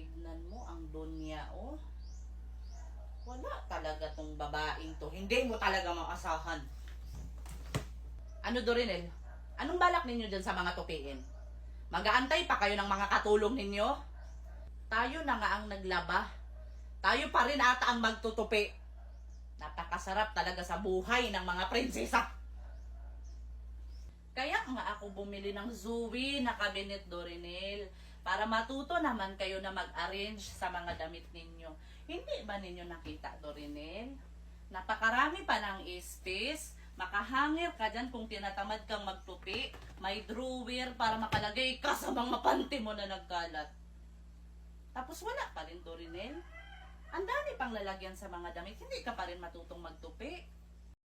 Tignan mo ang dunya, oh. Wala talaga tong babaeng to. Hindi mo talaga maasahan. Ano, Dorinel? Anong balak ninyo dyan sa mga tupiin? Mag-aantay pa kayo ng mga katulong ninyo? Tayo na nga ang naglaba. Tayo pa rin ata ang magtutupi. Napakasarap talaga sa buhay ng mga prinsesa. Kaya nga ako bumili ng Zoe na cabinet, Dorinel, para matuto naman kayo na mag-arrange sa mga damit ninyo. Hindi ba ninyo nakita, Dorinel? Napakarami pa ng space. Makahangir ka dyan kung tinatamad kang magtupi. May drawer para makalagay ka sa mga panty mo na nagkalat. Tapos wala pa rin, Dorinel. Ang dami pang lalagyan sa mga damit. Hindi ka pa rin matutong magtupi.